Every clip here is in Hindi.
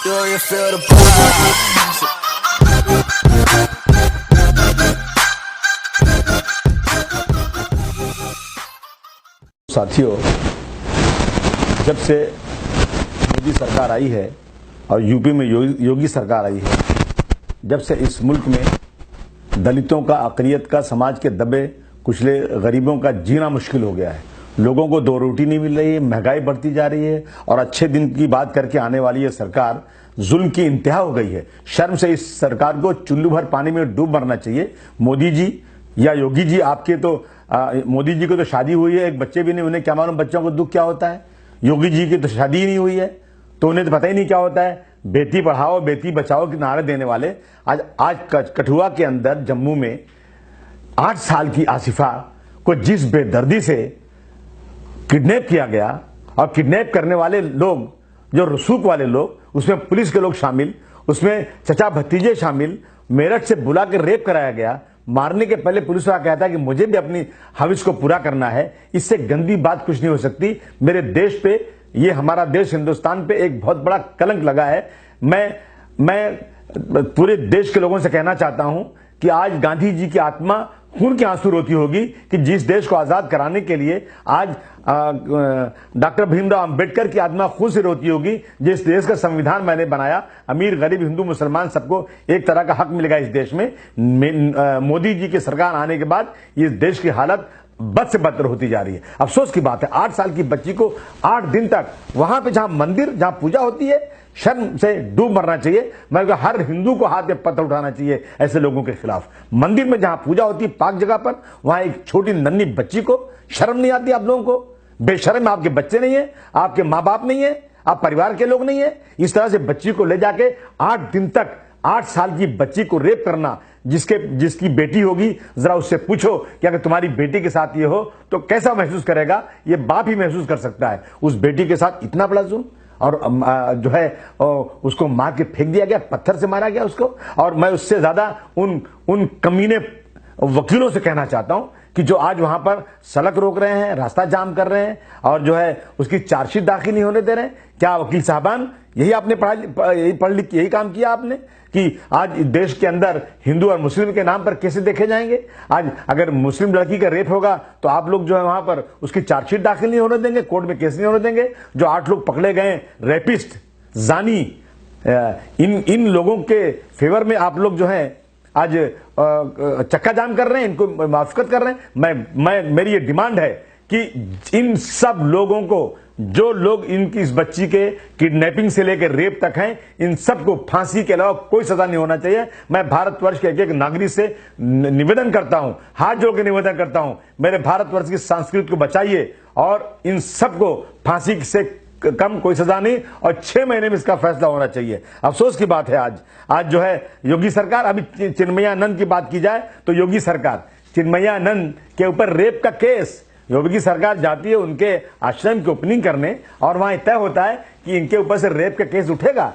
Do you feel the vibes? साथियों, जब से मोदी सरकार आई है और यूपी में योगी सरकार आई है, जब से इस मुल्क में दलितों का, अक़लियत का, समाज के दबे कुचले गरीबों का जीना मुश्किल हो गया है। लोगों को दो रोटी नहीं मिल रही है, महंगाई बढ़ती जा रही है और अच्छे दिन की बात करके आने वाली ये सरकार जुल्म की इंतहा हो गई है। शर्म से इस सरकार को चुल्लू भर पानी में डूब मरना चाहिए। मोदी जी या योगी जी, आपके तो मोदी जी को तो शादी हुई है, एक बच्चे भी नहीं, उन्हें क्या मालूम बच्चों को दुख क्या होता है। योगी जी की तो शादी ही नहीं हुई है, तो उन्हें तो पता ही नहीं क्या होता है। बेटी पढ़ाओ बेटी बचाओ के नारे देने वाले आज कठुआ के अंदर जम्मू में 8 साल की आसिफा को जिस बेदर्दी से किडनैप किया गया, और किडनैप करने वाले लोग जो रसूख वाले लोग, उसमें पुलिस के लोग शामिल, उसमें चचा भतीजे शामिल, मेरठ से बुला के रेप कराया गया। मारने के पहले पुलिस वाला कहता है कि मुझे भी अपनी हविस को पूरा करना है। इससे गंदी बात कुछ नहीं हो सकती। मेरे देश पे, ये हमारा देश हिंदुस्तान पे एक बहुत बड़ा कलंक लगा है। मैं पूरे देश के लोगों से कहना चाहता हूं कि आज गांधी जी की आत्मा खून के आंसू रोती होगी कि जिस देश को आजाद कराने के लिए आज डॉक्टर भीमराव अंबेडकर की आत्मा खून से रोती होगी। जिस देश का संविधान मैंने बनाया, अमीर गरीब हिंदू मुसलमान सबको एक तरह का हक मिलेगा इस देश में। मोदी जी की सरकार आने के बाद इस देश की हालत बद से बदतर होती जा रही है। अफसोस की बात है, 8 साल की बच्ची को 8 दिन तक वहां पे जहां मंदिर, जहां पूजा होती है, शर्म से डूब मरना चाहिए। मैं हर हिंदू को हाथ में पत्थर उठाना चाहिए ऐसे लोगों के खिलाफ। मंदिर में जहां पूजा होती है, पाक जगह पर, वहां एक छोटी नन्ही बच्ची को शर्म नहीं आती? आप लोगों को बेशर्म आपके बच्चे नहीं है, आपके माँ बाप नहीं है, आप परिवार के लोग नहीं है। इस तरह से बच्ची को ले जाके 8 दिन तक, 8 साल की बच्ची को रेप करना, जिसकी बेटी होगी, जरा उससे पूछो कि अगर तुम्हारी बेटी के साथ ये हो तो कैसा महसूस करेगा। ये बाप ही महसूस कर सकता है। उस बेटी के साथ इतना बड़ा जुल्म, और जो है उसको मार के फेंक दिया गया, पत्थर से मारा गया उसको। और मैं उससे ज्यादा उन कमीने वकीलों से कहना चाहता हूं कि जो आज वहां पर सड़क रोक रहे हैं, रास्ता जाम कर रहे हैं और जो है उसकी चार्जशीट दाखिल नहीं होने दे रहे हैं। क्या वकील साहबान यही आपने पढ़ लिख यही काम किया आपने कि आज देश के अंदर हिंदू और मुस्लिम के नाम पर कैसे देखे जाएंगे? आज अगर मुस्लिम लड़की का रेप होगा तो आप लोग जो है वहां पर उसकी चार्जशीट दाखिल नहीं होने देंगे, कोर्ट में केस नहीं होने देंगे। जो 8 लोग पकड़े गए रेपिस्ट, जानी, इन लोगों के फेवर में आप लोग जो है आज चक्का जाम कर रहे हैं, इनको मुआफ़क़त कर रहे हैं। मेरी ये डिमांड है कि इन सब लोगों को, जो लोग इनकी इस बच्ची के किडनैपिंग से लेकर रेप तक हैं, इन सबको फांसी के अलावा कोई सजा नहीं होना चाहिए। मैं भारतवर्ष के एक नागरिक से निवेदन करता हूं, हाथ जोड़ के निवेदन करता हूं, मेरे भारतवर्ष की संस्कृति को बचाइए और इन सबको फांसी से कम कोई सजा नहीं, और 6 महीने में इसका फैसला होना चाहिए। अफसोस की बात है आज जो है योगी सरकार, अभी चिन्मयानंद की बात की जाए तो योगी सरकार, चिन्मयानंद के ऊपर रेप का केस, योगी सरकार जाती है उनके आश्रम की ओपनिंग करने और वहां तय होता है कि इनके ऊपर से रेप का केस उठेगा।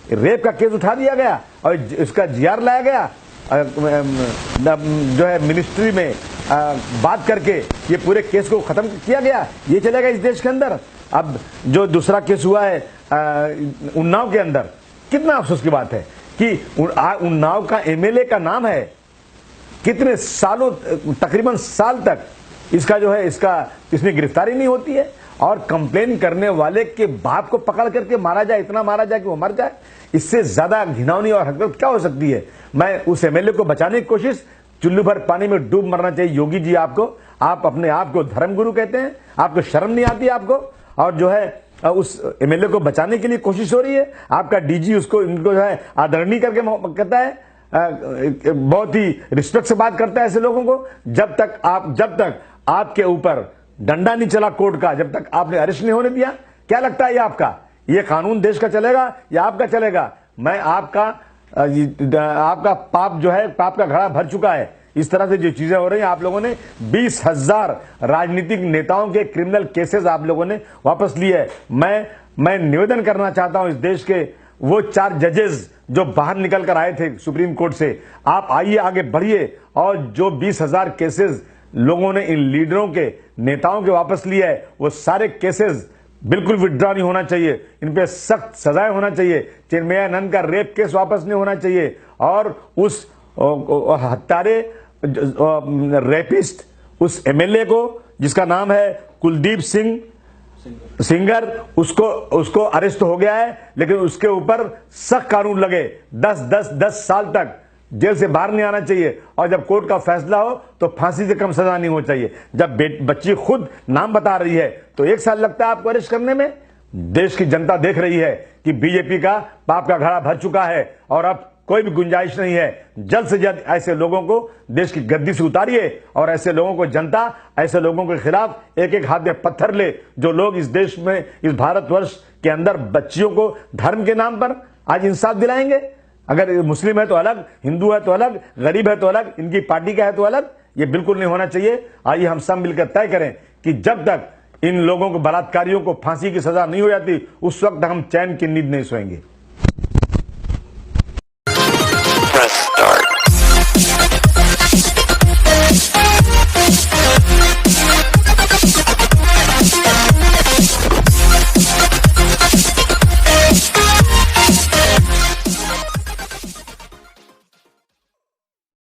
रेप का केस उठा दिया गया और इसका जीआर लाया गया, जो है मिनिस्ट्री में बात करके ये पूरे केस को खत्म किया गया। ये चलेगा इस देश के अंदर। अब जो दूसरा केस हुआ है उन्नाव के अंदर, कितना अफसोस की बात है कि उन्नाव का एमएलए का नाम है, कितने सालों, तकरीबन साल तक इसका जो है इसमें गिरफ्तारी नहीं होती है, और कंप्लेन करने वाले के बाप को पकड़ करके मारा जाए, इतना मारा जाए कि वो मर जाए। इससे ज्यादा घिनौनी और हकीकत क्या हो सकती है? मैं उस एमएलए को बचाने की कोशिश, चुल्लू भर पानी में डूब मरना चाहिए योगी जी आपको। आप अपने आप को धर्मगुरु कहते हैं, आपको शर्म नहीं आती आपको? और जो है उस एमएलए को बचाने के लिए कोशिश हो रही है। आपका डीजी इनको जो है आदरणीय करके कहता है, बहुत ही रिस्पेक्ट से बात करता है ऐसे लोगों को। जब तक आपके ऊपर डंडा नहीं चला कोर्ट का, जब तक आपने अरेस्ट नहीं होने दिया, क्या लगता है ये कानून देश का चलेगा या आपका चलेगा? मैं आपका पाप जो है, पाप का घड़ा भर चुका है। इस तरह से जो चीजें हो रही हैं, आप लोगों ने 20,000 राजनीतिक नेताओं के क्रिमिनल केसेस आप लोगों ने वापस लिए है। मैं निवेदन करना चाहता हूं इस देश के वो 4 जजेस जो बाहर निकल कर आए थे सुप्रीम कोर्ट से, आप आइए, आगे बढ़िए, और जो 20,000 केसेस लोगों ने इन लीडरों के, नेताओं के वापस लिए है, वो सारे केसेस बिल्कुल विड्रॉ नहीं होना चाहिए, इन पे सख्त सजाएं होना चाहिए। चिन्मयानंद का रेप केस वापस नहीं होना चाहिए और उस हत्यारे रेपिस्ट उस एमएलए को जिसका नाम है कुलदीप सिंह सिंगर, उसको अरेस्ट हो गया है, लेकिन उसके ऊपर सख्त कानून लगे। 10 साल तक जेल से बाहर नहीं आना चाहिए और जब कोर्ट का फैसला हो तो फांसी से कम सजा नहीं होनी चाहिए। जब बच्ची खुद नाम बता रही है तो 1 साल लगता है आपको अरेस्ट करने में। देश की जनता देख रही है कि बीजेपी का पाप का घड़ा भर चुका है और अब कोई भी गुंजाइश नहीं है। जल्द से जल्द ऐसे लोगों को देश की गद्दी से उतारिए और ऐसे लोगों को जनता ऐसे लोगों के खिलाफ एक हाथ में पत्थर ले, जो लोग इस देश में, इस भारतवर्ष के अंदर बच्चियों को धर्म के नाम पर आज इंसाफ दिलाएंगे। अगर मुस्लिम है तो अलग, हिंदू है तो अलग, गरीब है तो अलग, इनकी पार्टी का है तो अलग, ये बिल्कुल नहीं होना चाहिए। आइए हम सब मिलकर तय करें कि जब तक इन लोगों को, बलात्कारियों को फांसी की सजा नहीं हो जाती, उस वक्त हम चैन की नींद नहीं सोएंगे। Press start.